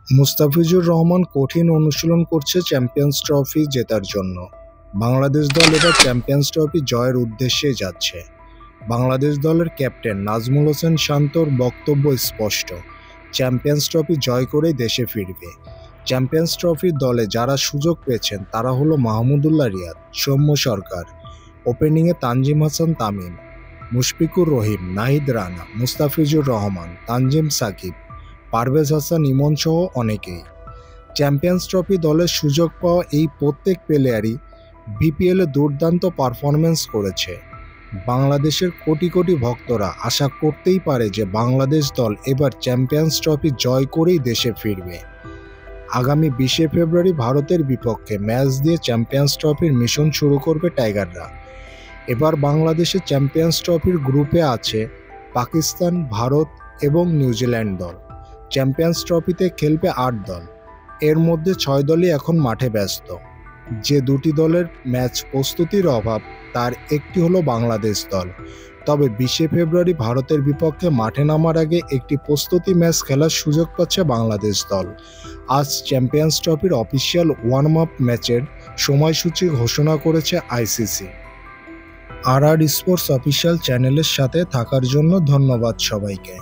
মুস্তাফিজুর রহমান কঠিন অনুশীলন করছে চ্যাম্পিয়ন্স ট্রফি জেতার জন্য। বাংলাদেশ দল এবার চ্যাম্পিয়ন্স ট্রফি জয়ের উদ্দেশ্যে যাচ্ছে। বাংলাদেশ দলের ক্যাপ্টেন নাজমুল হোসেন শান্তর বক্তব্য স্পষ্ট, চ্যাম্পিয়ন্স ট্রফি জয় করেই দেশে ফিরবে। চ্যাম্পিয়ন্স ট্রফির দলে যারা সুযোগ পেয়েছেন তারা হলো মাহমুদুল্লাহ রিয়াদ, সৌম্য সরকার, ওপেনিংয়ে তানজিম হাসান তামিম, মুশফিকুর রহিম, নাহিদ রানা, মুস্তাফিজুর রহমান, তানজিম সাকিব, পারভেজ হাসান ইমন সহ অনেকেই। চ্যাম্পিয়ন্স ট্রফি দলের সুযোগ পাওয়া এই প্রত্যেক প্লেয়ারই বিপিএলে দুর্দান্ত পারফরমেন্স করেছে। বাংলাদেশের কোটি কোটি ভক্তরা আশা করতেই পারে যে বাংলাদেশ দল এবার চ্যাম্পিয়ন্স ট্রফি জয় করেই দেশে ফিরবে। আগামী 20 ফেব্রুয়ারি ভারতের বিপক্ষে ম্যাচ দিয়ে চ্যাম্পিয়ন্স ট্রফির মিশন শুরু করবে টাইগাররা। এবার বাংলাদেশের চ্যাম্পিয়ন্স ট্রফির গ্রুপে আছে পাকিস্তান, ভারত এবং নিউজিল্যান্ড দল। চ্যাম্পিয়ন্স ট্রফিতে খেলবে 8 দল, এর মধ্যে 6 দলই এখন মাঠে ব্যস্ত। যে দুটি দলের ম্যাচ প্রস্তুতির অভাব তার একটি হলো বাংলাদেশ দল। তবে 20 ফেব্রুয়ারি ভারতের বিপক্ষে মাঠে নামার আগে একটি প্রস্তুতি ম্যাচ খেলার সুযোগ পাচ্ছে বাংলাদেশ দল। আজ চ্যাম্পিয়ন্স ট্রফির অফিসিয়াল ওয়ার্ম আপ ম্যাচের সময়সূচি ঘোষণা করেছে আইসিসি। আর স্পোর্টস অফিসিয়াল চ্যানেলের সাথে থাকার জন্য ধন্যবাদ সবাইকে।